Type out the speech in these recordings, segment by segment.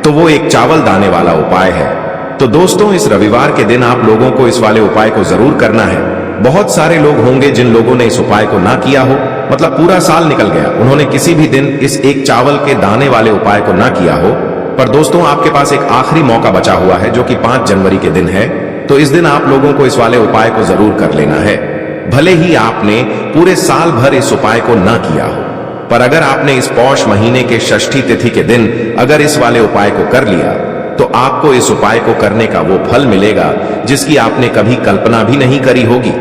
तो वो एक चावल दाने वाला उपाय है। तो दोस्तों, इस रविवार के दिन आप लोगों को इस वाले उपाय को जरूर करना है। बहुत सारे लोग होंगे जिन लोगों ने इस उपाय को ना किया हो, मतलब पूरा साल निकल गया, उन्होंने किसी भी दिन इस एक चावल के दाने वाले उपाय को ना किया हो। पर दोस्तों, आपके पास एक आखिरी मौका बचा हुआ है जो कि 5 जनवरी के दिन है। तो इस दिन आप लोगों को इस वाले उपाय को जरूर कर लेना है। भले ही आपने पूरे साल भर इस उपाय को ना किया हो, पर अगर आपने इस पौष महीने के षष्ठी तिथि के दिन अगर इस वाले उपाय को कर लिया तो आपको इस उपाय को करने का वो फल मिलेगा जिसकी आपने कभी कल्पना भी नहीं करी होगी।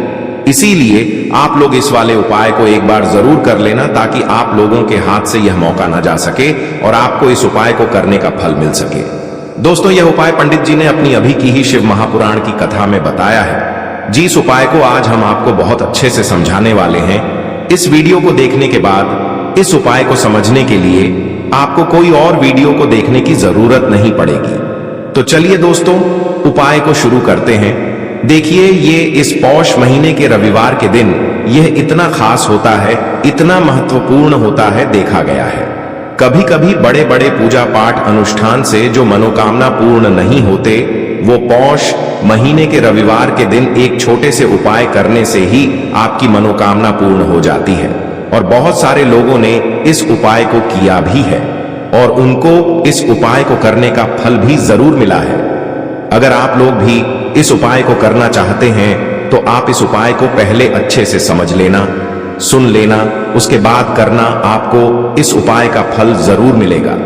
इसीलिए आप लोग इस वाले उपाय को एक बार जरूर कर लेना ताकि आप लोगों के हाथ से यह मौका ना जा सके और आपको इस उपाय को करने का फल मिल सके। दोस्तों, यह उपाय पंडित जी ने अपनी अभी की ही शिव महापुराण की कथा में बताया है। जिस उपाय को आज हम आपको बहुत अच्छे से समझाने वाले हैं, इस वीडियो को देखने के बाद इस उपाय को समझने के लिए आपको कोई और वीडियो को देखने की जरूरत नहीं पड़ेगी। तो चलिए दोस्तों, उपाय को शुरू करते हैं। देखिए, ये इस पौष महीने के रविवार के दिन यह इतना खास होता है, इतना महत्वपूर्ण होता है, देखा गया है। कभी कभी बड़े बड़े पूजा पाठ अनुष्ठान से जो मनोकामना पूर्ण नहीं होते, वो पौष महीने के रविवार के दिन एक छोटे से उपाय करने से ही आपकी मनोकामना पूर्ण हो जाती है। और बहुत सारे लोगों ने इस उपाय को किया भी है और उनको इस उपाय को करने का फल भी जरूर मिला है। अगर आप लोग भी इस उपाय को करना चाहते हैं तो आप इस उपाय को पहले अच्छे से समझ लेना, सुन लेना, उसके बाद करना। आपको इस उपाय का फल जरूर मिलेगा।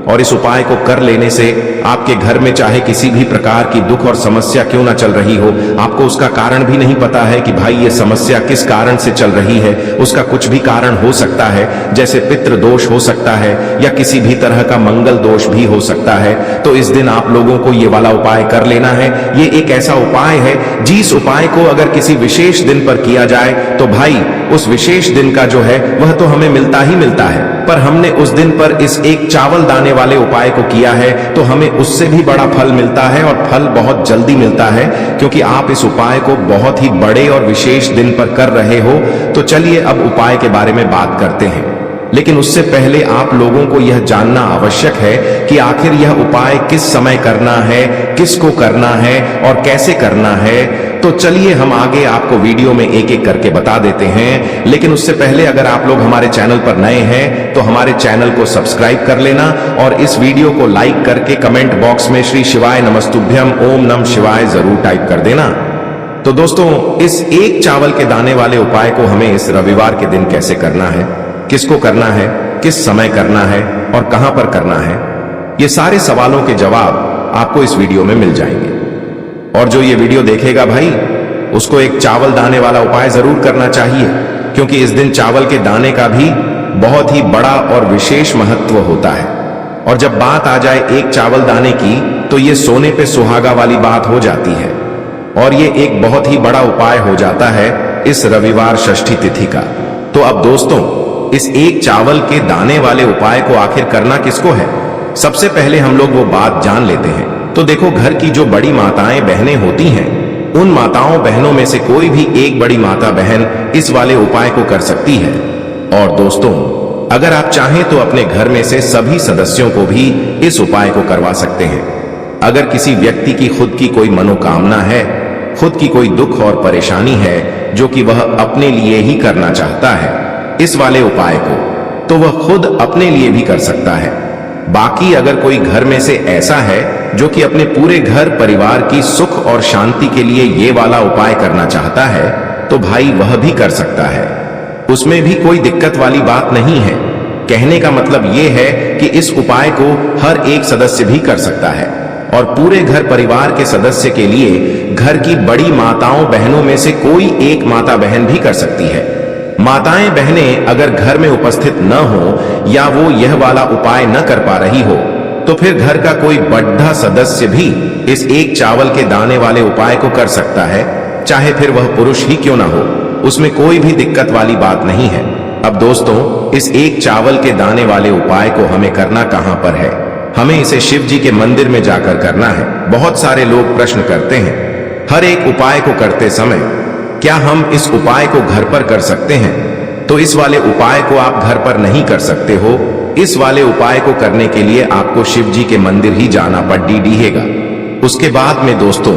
और इस उपाय को कर लेने से आपके घर में चाहे किसी भी प्रकार की दुख और समस्या क्यों ना चल रही हो, आपको उसका कारण भी नहीं पता है कि भाई ये समस्या किस कारण से चल रही है, उसका कुछ भी कारण हो सकता है, जैसे पितृ दोष हो सकता है या किसी भी तरह का मंगल दोष भी हो सकता है। तो इस दिन आप लोगों को ये वाला उपाय कर लेना है। ये एक ऐसा उपाय है जिस उपाय को अगर किसी विशेष दिन पर किया जाए तो भाई उस विशेष दिन का जो है वह तो हमें मिलता ही मिलता है, पर हमने उस दिन पर इस एक चावल दाने वाले उपाय को किया है तो हमें उससे भी बड़ा फल मिलता है और फल बहुत जल्दी मिलता है, क्योंकि आप इस उपाय को बहुत ही बड़े और विशेष दिन पर कर रहे हो। तो चलिए अब उपाय के बारे में बात करते हैं, लेकिन उससे पहले आप लोगों को यह जानना आवश्यक है कि आखिर यह उपाय किस समय करना है, किसको करना है और कैसे करना है। तो चलिए हम आगे आपको वीडियो में एक एक करके बता देते हैं। लेकिन उससे पहले अगर आप लोग हमारे चैनल पर नए हैं तो हमारे चैनल को सब्सक्राइब कर लेना और इस वीडियो को लाइक करके कमेंट बॉक्स में श्री शिवाय नमस्तुभ्यम ओम नमः शिवाय जरूर टाइप कर देना। तो दोस्तों, इस एक चावल के दाने वाले उपाय को हमें इस रविवार के दिन कैसे करना है, किसको करना है, किस समय करना है और कहां पर करना है, ये सारे सवालों के जवाब आपको इस वीडियो में मिल जाएंगे। और जो ये वीडियो देखेगा भाई, उसको एक चावल दाने वाला उपाय जरूर करना चाहिए, क्योंकि इस दिन चावल के दाने का भी बहुत ही बड़ा और विशेष महत्व होता है। और जब बात आ जाए एक चावल दाने की तो ये सोने पे सुहागा वाली बात हो जाती है और ये एक बहुत ही बड़ा उपाय हो जाता है इस रविवार षष्ठी तिथि का। तो अब दोस्तों, इस एक चावल के दाने वाले उपाय को आखिर करना किसको है, सबसे पहले हम लोग वो बात जान लेते हैं। तो देखो, घर की जो बड़ी माताएं बहनें होती हैं, उन माताओं बहनों में से कोई भी एक बड़ी माता बहन इस वाले उपाय को कर सकती है। और दोस्तों, अगर आप चाहें तो अपने घर में से सभी सदस्यों को भी इस उपाय को करवा सकते हैं। अगर किसी व्यक्ति की खुद की कोई मनोकामना है, खुद की कोई दुख और परेशानी है जो कि वह अपने लिए ही करना चाहता है इस वाले उपाय को, तो वह खुद अपने लिए भी कर सकता है। बाकी अगर कोई घर में से ऐसा है जो कि अपने पूरे घर परिवार की सुख और शांति के लिए ये वाला उपाय करना चाहता है, तो भाई वह भी कर सकता है। उसमें भी कोई दिक्कत वाली बात नहीं है। कहने का मतलब ये है कि इस उपाय को हर एक सदस्य भी कर सकता है और पूरे घर परिवार के सदस्य के लिए घर की बड़ी माताओं बहनों में से कोई एक माता बहन भी कर सकती है। माताएं बहनें अगर घर में उपस्थित न हो या वो यह वाला उपाय न कर पा रही हो, तो फिर घर का कोई बड़ा सदस्य भी इस एक चावल के दाने वाले उपाय को कर सकता है, चाहे फिर वह पुरुष ही क्यों ना हो। उसमें कोई भी दिक्कत वाली बात नहीं है। अब दोस्तों, इस एक चावल के दाने वाले उपाय को हमें करना कहां पर है? हमें इसे शिव जी के मंदिर में जाकर करना है। बहुत सारे लोग प्रश्न करते हैं, हर एक उपाय को करते समय क्या हम इस उपाय को घर पर कर सकते हैं? तो इस वाले उपाय को आप घर पर नहीं कर सकते हो, इस वाले उपाय को करने के लिए आपको शिव जी के मंदिर ही जाना पड़ेगा। उसके बाद में दोस्तों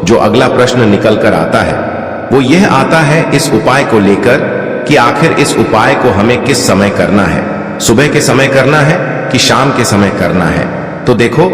जो अगला प्रश्न निकल कर आता है वो यह आता है इस उपाय को लेकर कि आखिर इस उपाय को हमें किस समय करना है, सुबह के समय करना है कि शाम के समय करना है। तो देखो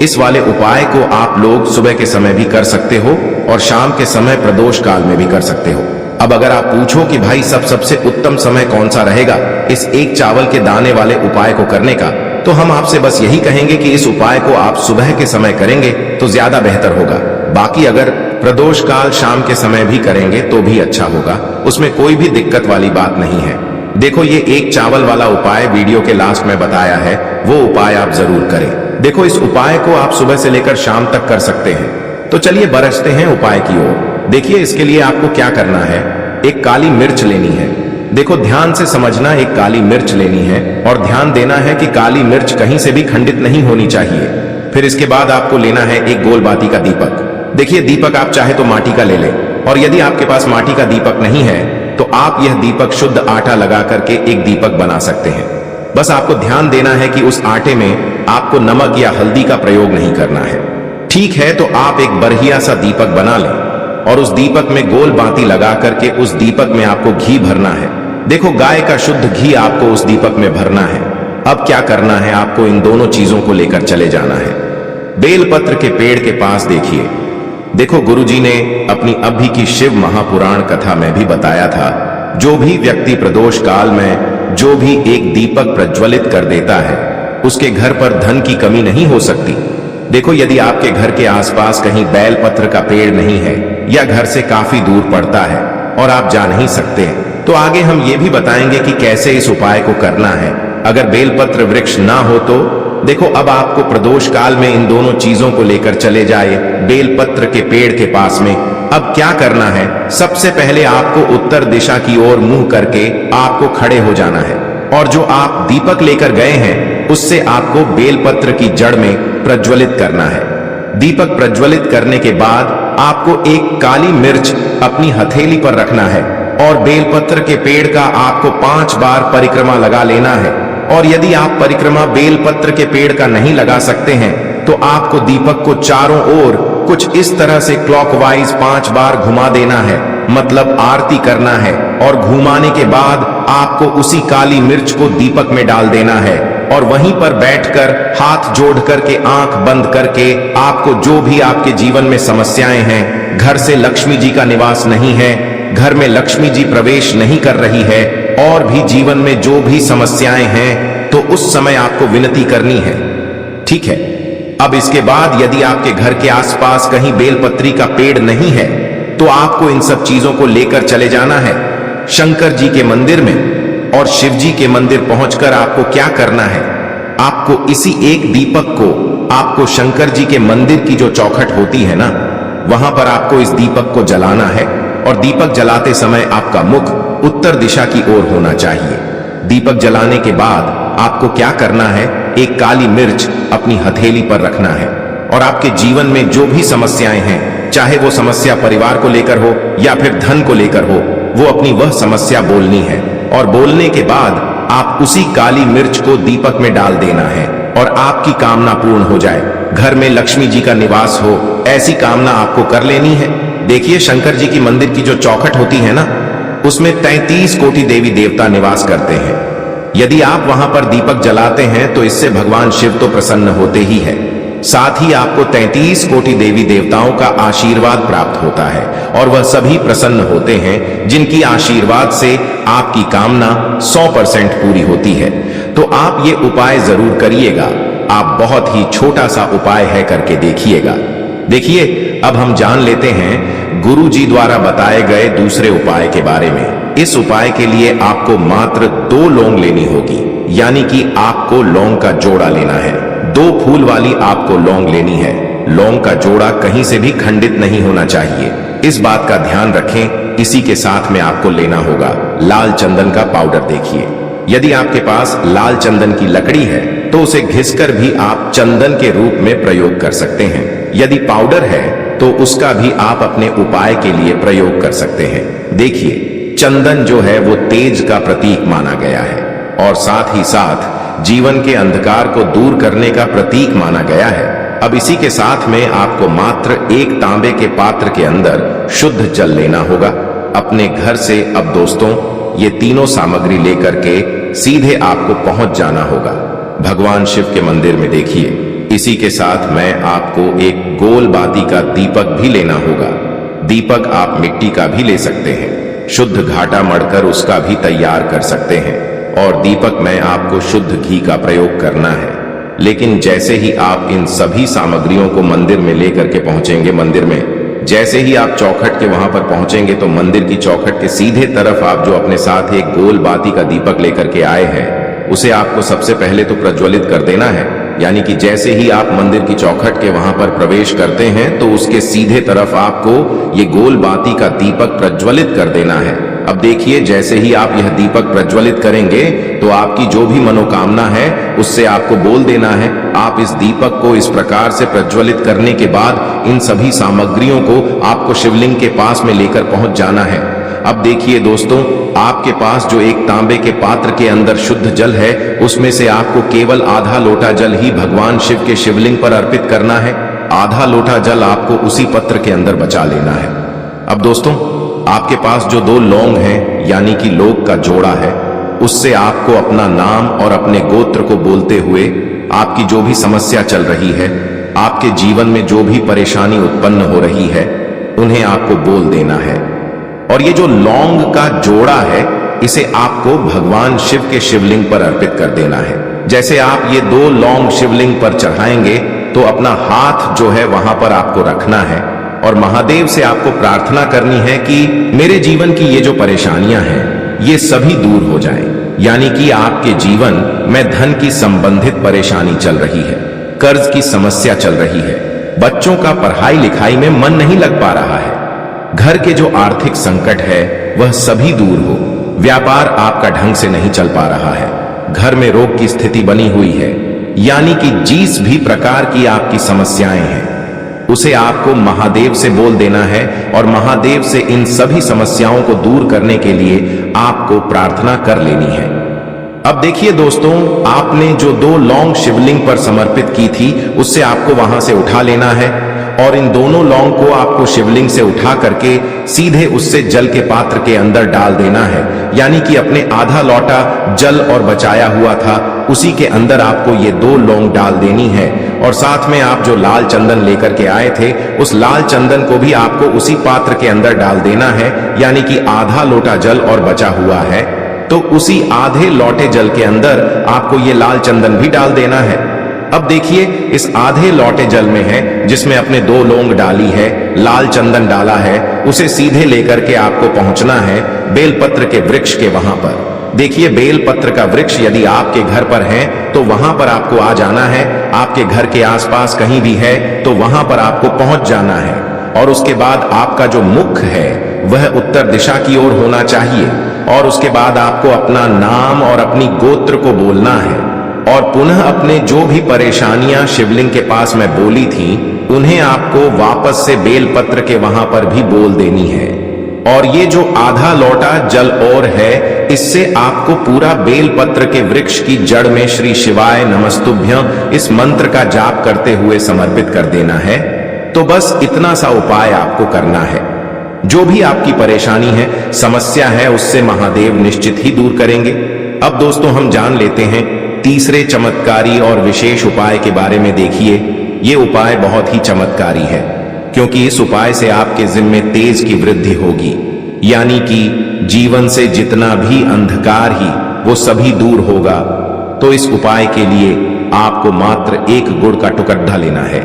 इस वाले उपाय को आप लोग सुबह के समय भी कर सकते हो और शाम के समय प्रदोष काल में भी कर सकते हो। अब अगर आप पूछो कि भाई सबसे उत्तम समय कौन सा रहेगा इस एक चावल के दाने वाले उपाय को करने का, तो हम आपसे बस यही कहेंगे कि इस उपाय को आप सुबह के समय करेंगे तो ज्यादा बेहतर होगा। बाकी अगर प्रदोष काल शाम के समय भी करेंगे तो भी अच्छा होगा, उसमें कोई भी दिक्कत वाली बात नहीं है। देखो ये एक चावल वाला उपाय वीडियो के लास्ट में बताया है, वो उपाय आप जरूर करें। देखो इस उपाय को आप सुबह से लेकर शाम तक कर सकते हैं। तो चलिए बरसते हैं उपाय की ओर। देखिए इसके लिए आपको क्या करना है, एक काली मिर्च लेनी है। देखो ध्यान से समझना, एक काली मिर्च लेनी है और ध्यान देना है कि काली मिर्च कहीं से भी खंडित नहीं होनी चाहिए। फिर इसके बाद आपको लेना है एक गोल बाती का दीपक। देखिए दीपक आप चाहे तो माटी का ले लें और यदि आपके पास माटी का दीपक नहीं है तो आप यह दीपक शुद्ध आटा लगा करके एक दीपक बना सकते हैं। बस आपको ध्यान देना है कि उस आटे में आपको नमक या हल्दी का प्रयोग नहीं करना है। ठीक है, तो आप एक बढ़िया सा दीपक बना लें और उस दीपक में गोल बाती लगा करके उस दीपक में आपको घी भरना है। देखो गाय का शुद्ध घी आपको उस दीपक में भरना है। अब क्या करना है, आपको इन दोनों चीजों को लेकर चले जाना है। बेलपत्र के पेड़ के पास देखिए, देखो गुरुजी ने अपनी अभी की शिव महापुराण कथा में भी बताया था, जो भी व्यक्ति प्रदोष काल में जो भी एक दीपक प्रज्वलित कर देता है उसके घर पर धन की कमी नहीं हो सकती। देखो यदि आपके घर के आसपास कहीं बेलपत्र का पेड़ नहीं है या घर से काफी दूर पड़ता है और आप जा नहीं सकते तो आगे हम ये भी बताएंगे कि कैसे इस उपाय को करना है। अगर बेलपत्र वृक्ष ना हो तो देखो अब आपको प्रदोष काल में इन दोनों चीजों को लेकर चले जाए बेलपत्र के पेड़ के पास में। अब क्या करना है, सबसे पहले आपको उत्तर दिशा की ओर मुंह करके आपको खड़े हो जाना है और जो आप दीपक लेकर गए हैं उससे आपको बेलपत्र की जड़ में प्रज्वलित करना है। दीपक प्रज्वलित करने के बाद आपको एक काली मिर्च अपनी हथेली पर रखना है और बेलपत्र के पेड़ का आपको 5 बार परिक्रमा लगा लेना है। और यदि आप परिक्रमा बेलपत्र के पेड़ का नहीं लगा सकते हैं तो आपको दीपक को चारों ओर कुछ इस तरह से क्लॉकवाइज 5 बार घुमा देना है, मतलब आरती करना है। और घुमाने के बाद आपको उसी काली मिर्च को दीपक में डाल देना है और वहीं पर बैठकर हाथ जोड़ करके आंख बंद करके आपको जो भी आपके जीवन में समस्याएं हैं, घर से लक्ष्मी जी का निवास नहीं है, घर में लक्ष्मी जी प्रवेश नहीं कर रही है और भी जीवन में जो भी समस्याएं हैं तो उस समय आपको विनती करनी है। ठीक है, अब इसके बाद यदि आपके घर के आसपास कहीं बेलपत्री का पेड़ नहीं है तो आपको इन सब चीजों को लेकर चले जाना है शंकर जी के मंदिर में और शिव जी के मंदिर पहुंचकर आपको क्या करना है, आपको इसी एक दीपक को आपको शंकर जी के मंदिर की जो चौखट होती है ना, वहां पर आपको इस दीपक को जलाना है और दीपक जलाते समय आपका मुख उत्तर दिशा की ओर होना चाहिए। दीपक जलाने के बाद आपको क्या करना है, एक काली मिर्च अपनी हथेली पर रखना है और आपके जीवन में जो भी समस्याएं हैं, चाहे वो समस्या परिवार को लेकर हो या फिर धन को लेकर हो, वो अपनी वह समस्या बोलनी है और बोलने के बाद आप उसी काली मिर्च को दीपक में डाल देना है और आपकी कामना पूर्ण हो जाए, घर में लक्ष्मी जी का निवास हो, ऐसी कामना आपको कर लेनी है। देखिए शंकर जी की मंदिर की जो चौखट होती है ना, उसमें 33 कोटि देवी देवता निवास करते हैं। यदि आप वहां पर दीपक जलाते हैं तो इससे भगवान शिव तो प्रसन्न होते ही है, साथ ही आपको 33 कोटि देवी देवताओं का आशीर्वाद प्राप्त होता है और वह सभी प्रसन्न होते हैं जिनकी आशीर्वाद से आपकी कामना 100% पूरी होती है। तो आप ये उपाय जरूर करिएगा, आप बहुत ही छोटा सा उपाय है करके देखिएगा। देखिए अब हम जान लेते हैं गुरु जी द्वारा बताए गए दूसरे उपाय के बारे में। इस उपाय के लिए आपको मात्र 2 लौंग लेनी होगी, यानी कि आपको लौंग का जोड़ा लेना है। 2 फूल वाली आपको लौंग लेनी है। लौंग का जोड़ा कहीं से भी खंडित नहीं होना चाहिए, इस बात का ध्यान रखें। इसी के साथ में आपको लेना होगा लाल चंदन का पाउडर। देखिए यदि आपके पास लाल चंदन की लकड़ी है तो उसे घिसकर भी आप चंदन के रूप में प्रयोग कर सकते हैं। यदि पाउडर है तो उसका भी आप अपने उपाय के लिए प्रयोग कर सकते हैं। देखिए चंदन जो है वो तेज का प्रतीक माना गया है और साथ ही साथ जीवन के अंधकार को दूर करने का प्रतीक माना गया है। अब इसी के साथ में आपको मात्र एक तांबे के पात्र के अंदर शुद्ध जल लेना होगा अपने घर से। अब दोस्तों, ये तीनों सामग्री लेकर के सीधे आपको पहुंच जाना होगा भगवान शिव के मंदिर में। देखिए, इसी के साथ में आपको एक गोल बाती का दीपक भी लेना होगा। दीपक आप मिट्टी का भी ले सकते हैं, शुद्ध घाटा मढ़कर उसका भी तैयार कर सकते हैं। और दीपक में आपको शुद्ध घी का प्रयोग करना है। लेकिन जैसे ही आप इन सभी सामग्रियों को मंदिर में लेकर के पहुंचेंगे, मंदिर में जैसे ही आप चौखट के वहां पर पहुंचेंगे तो मंदिर की चौखट के सीधे तरफ आप जो अपने साथ एक गोल बाती का दीपक लेकर के आए हैं, उसे आपको सबसे पहले तो प्रज्वलित कर देना है। यानी कि जैसे ही आप मंदिर की चौखट के वहां पर प्रवेश करते हैं तो उसके सीधे तरफ आपको ये गोल बाती का दीपक प्रज्वलित कर देना है। अब देखिए, जैसे ही आप यह दीपक प्रज्वलित करेंगे तो आपकी जो भी मनोकामना है उससे आपको बोल देना है। आप इस दीपक को इस प्रकार से प्रज्वलित करने के बाद इन सभी सामग्रियों को आपको शिवलिंग के पास में लेकर पहुंच जाना है। अब देखिए दोस्तों, आपके पास जो एक तांबे के पात्र के अंदर शुद्ध जल है, उसमें से आपको केवल आधा लोटा जल ही भगवान शिव के शिवलिंग पर अर्पित करना है। आधा लोटा जल आपको उसी पत्र के अंदर बचा लेना है। अब दोस्तों, आपके पास जो 2 लौंग हैं, यानी कि लोग का जोड़ा है, उससे आपको अपना नाम और अपने गोत्र को बोलते हुए आपकी जो भी समस्या चल रही है, आपके जीवन में जो भी परेशानी उत्पन्न हो रही है, उन्हें आपको बोल देना है। और ये जो लौंग का जोड़ा है, इसे आपको भगवान शिव के शिवलिंग पर अर्पित कर देना है। जैसे आप ये 2 लौंग शिवलिंग पर चढ़ाएंगे तो अपना हाथ जो है वहां पर आपको रखना है और महादेव से आपको प्रार्थना करनी है कि मेरे जीवन की ये जो परेशानियां हैं, ये सभी दूर हो जाएं। यानी कि आपके जीवन में धन की संबंधित परेशानी चल रही है, कर्ज की समस्या चल रही है, बच्चों का पढ़ाई लिखाई में मन नहीं लग पा रहा है, घर के जो आर्थिक संकट है वह सभी दूर हो, व्यापार आपका ढंग से नहीं चल पा रहा है, घर में रोग की स्थिति बनी हुई है, यानी कि जिस भी प्रकार की आपकी समस्याएं हैं उसे आपको महादेव से बोल देना है और महादेव से इन सभी समस्याओं को दूर करने के लिए आपको प्रार्थना कर लेनी है। अब देखिए दोस्तों, आपने जो 2 लौंग शिवलिंग पर समर्पित की थी, उससे आपको वहां से उठा लेना है और इन दोनों लौंग को आपको शिवलिंग से उठा करके सीधे उससे जल के पात्र के अंदर डाल देना है। यानी कि अपने आधा लोटा जल और बचाया हुआ था, उसी के अंदर आपको ये 2 लौंग डाल देनी है। और साथ में आप जो लाल चंदन लेकर के आए थे, उस लाल चंदन को भी आपको उसी पात्र के अंदर डाल देना है। यानी कि आधा लोटा जल और बचा हुआ है तो उसी आधे लोटे जल के अंदर आपको ये लाल चंदन भी डाल देना है। अब देखिए, इस आधे लोटे जल में है जिसमें अपने 2 लौंग डाली है, लाल चंदन डाला है, उसे सीधे लेकर के आपको पहुंचना है बेलपत्र के वृक्ष के वहां पर। देखिए, बेलपत्र का वृक्ष यदि आपके घर पर है तो वहां पर आपको आ जाना है। आपके घर के आसपास कहीं भी है तो वहां पर आपको पहुंच जाना है। और उसके बाद आपका जो मुख है वह उत्तर दिशा की ओर होना चाहिए। और उसके बाद आपको अपना नाम और अपनी गोत्र को बोलना है और पुनः अपने जो भी परेशानियां शिवलिंग के पास में बोली थी, उन्हें आपको वापस से बेलपत्र के वहां पर भी बोल देनी है। और ये जो आधा लोटा जल और है, इससे आपको पूरा बेलपत्र के वृक्ष की जड़ में श्री शिवाय नमस्तुभ्यं इस मंत्र का जाप करते हुए समर्पित कर देना है। तो बस इतना सा उपाय आपको करना है। जो भी आपकी परेशानी है, समस्या है, उससे महादेव निश्चित ही दूर करेंगे। अब दोस्तों, हम जान लेते हैं तीसरे चमत्कारी और विशेष उपाय के बारे में। देखिए, ये उपाय बहुत ही चमत्कारी है क्योंकि इस उपाय से आपके जिम्मे तेज की वृद्धि होगी। यानी कि जीवन से जितना भी अंधकार ही वो सभी दूर होगा। तो इस उपाय के लिए आपको मात्र एक गुड़ का टुकड़ा लेना है।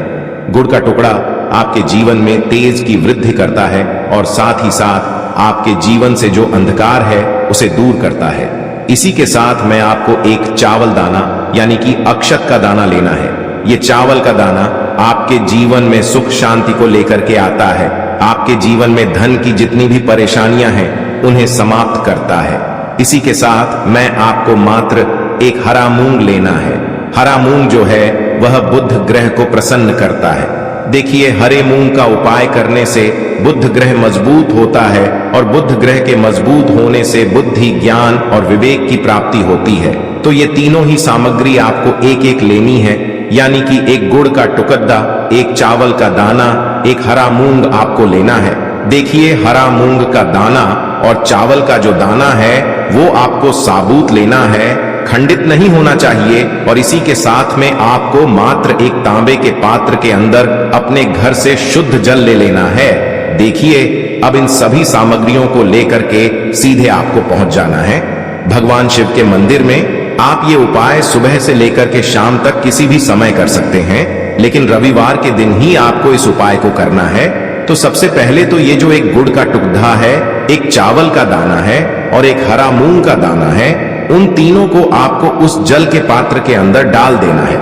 गुड़ का टुकड़ा आपके जीवन में तेज की वृद्धि करता है और साथ ही साथ आपके जीवन से जो अंधकार है उसे दूर करता है। इसी के साथ मैं आपको एक चावल दाना यानी कि अक्षत का दाना लेना है। ये चावल का दाना आपके जीवन में सुख शांति को लेकर के आता है। आपके जीवन में धन की जितनी भी परेशानियां हैं उन्हें समाप्त करता है। इसी के साथ मैं आपको मात्र एक हरा मूंग लेना है। हरा मूंग जो है वह बुध ग्रह को प्रसन्न करता है। देखिए, हरे मूंग का उपाय करने से बुध ग्रह मजबूत होता है और बुध ग्रह के मजबूत होने से बुद्धि, ज्ञान और विवेक की प्राप्ति होती है। तो ये तीनों ही सामग्री आपको एक एक लेनी है, यानी कि एक गुड़ का टुकड़ा, एक चावल का दाना, एक हरा मूंग आपको लेना है। देखिए, हरा मूंग का दाना और चावल का जो दाना है वो आपको साबुत लेना है, खंडित नहीं होना चाहिए। और इसी के साथ में आपको मात्र एक तांबे के पात्र के अंदर अपने घर से शुद्ध जल ले लेना है। देखिए, अब इन सभी सामग्रियों को लेकर के सीधे आपको पहुंच जाना है भगवान शिव के मंदिर में। आप ये उपाय सुबह से लेकर के शाम तक किसी भी समय कर सकते हैं, लेकिन रविवार के दिन ही आपको इस उपाय को करना है। तो सबसे पहले तो ये जो एक गुड़ का टुकड़ा है, एक चावल का दाना है और एक हरा मूंग का दाना है, उन तीनों को आपको उस जल के पात्र के अंदर डाल देना है।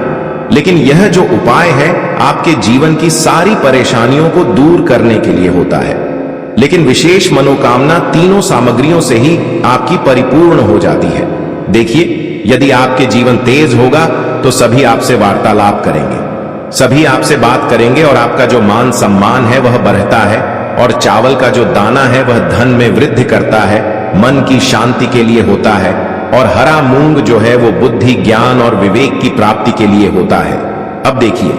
लेकिन यह जो उपाय है आपके जीवन की सारी परेशानियों को दूर करने के लिए होता है, लेकिन विशेष मनोकामना तीनों सामग्रियों से ही आपकी परिपूर्ण हो जाती है। देखिए, यदि आपके जीवन तेज होगा तो सभी आपसे वार्तालाप करेंगे, सभी आपसे बात करेंगे और आपका जो मान सम्मान है वह बढ़ता है। और चावल का जो दाना है वह धन में वृद्धि करता है, मन की शांति के लिए होता है। और हरा मूंग जो है वो बुद्धि, ज्ञान और विवेक की प्राप्ति के लिए होता है। अब देखिए,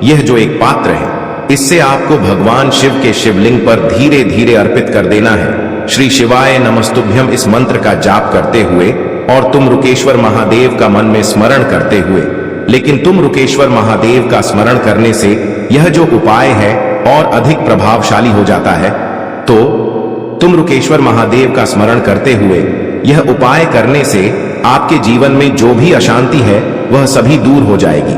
यह जो एक पात्र है, इससे आपको भगवान शिव के शिवलिंग पर धीरे धीरे अर्पित कर देना है। श्री शिवाय नमस्तुभ्यम इस मंत्र का जाप करते हुए और तुम रुकेश्वर महादेव का मन में स्मरण करते हुए। लेकिन तुम रुकेश्वर महादेव का स्मरण करने से यह जो उपाय है और अधिक प्रभावशाली हो जाता है। तो तुम रुकेश्वर महादेव का स्मरण करते हुए यह उपाय करने से आपके जीवन में जो भी अशांति है वह सभी दूर हो जाएगी।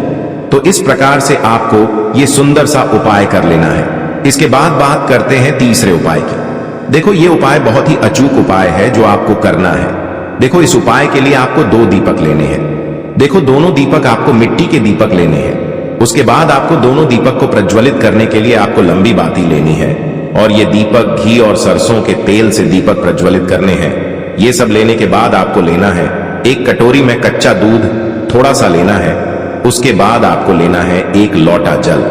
तो इस प्रकार से आपको ये सुंदर सा उपाय कर लेना है। इसके बाद बात करते हैं तीसरे उपाय की। देखो, ये उपाय बहुत ही अचूक उपाय है जो आपको करना है। देखो, इस उपाय के लिए आपको 2 दीपक लेने हैं। देखो, दोनों दीपक आपको मिट्टी के दीपक लेने हैं। उसके बाद आपको दोनों दीपक को प्रज्वलित करने के लिए आपको लंबी बाती लेनी है और ये दीपक घी और सरसों के तेल से दीपक प्रज्वलित करने हैं। ये सब लेने के बाद आपको लेना है एक कटोरी में कच्चा दूध थोड़ा सा लेना है। उसके बाद आपको लेना है एक लोटा जल।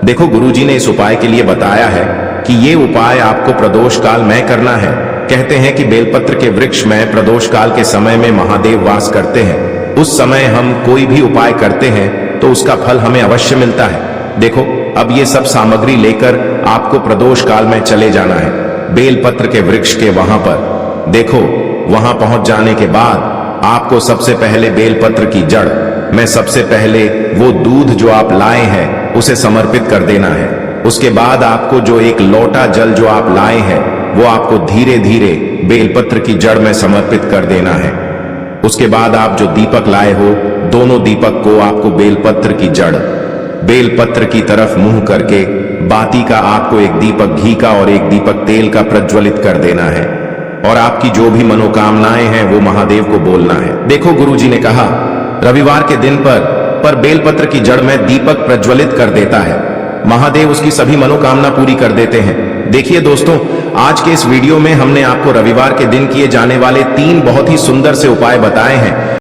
देखो, गुरुजी ने इस उपाय के लिए बताया है कि ये उपाय आपको प्रदोष काल में करना है। कहते हैं कि बेलपत्र के वृक्ष में प्रदोष काल के समय में महादेव वास करते हैं। उस समय हम कोई भी उपाय करते हैं तो उसका फल हमें अवश्य मिलता है। देखो, अब ये सब सामग्री लेकर आपको प्रदोष काल में चले जाना है बेलपत्र के वृक्ष के वहां पर। देखो, वहां पहुंच जाने के बाद आपको सबसे पहले बेलपत्र की जड़ में सबसे पहले वो दूध जो आप लाए हैं उसे समर्पित कर देना है। उसके बाद आपको जो एक लोटा जल जो आप लाए हैं वो आपको धीरे धीरे बेलपत्र की जड़ में समर्पित कर देना है। उसके बाद आप जो दीपक लाए हो, दोनों दीपक को आपको बेलपत्र की जड़, बेलपत्र की तरफ मुंह करके बाती का आपको एक दीपक घी का और एक दीपक तेल का प्रज्वलित कर देना है। और आपकी जो भी मनोकामनाएं हैं वो महादेव को बोलना है। देखो, गुरुजी ने कहा रविवार के दिन पर बेलपत्र की जड़ में दीपक प्रज्वलित कर देता है, महादेव उसकी सभी मनोकामना पूरी कर देते हैं। देखिए दोस्तों, आज के इस वीडियो में हमने आपको रविवार के दिन किए जाने वाले 3 बहुत ही सुंदर से उपाय बताए हैं।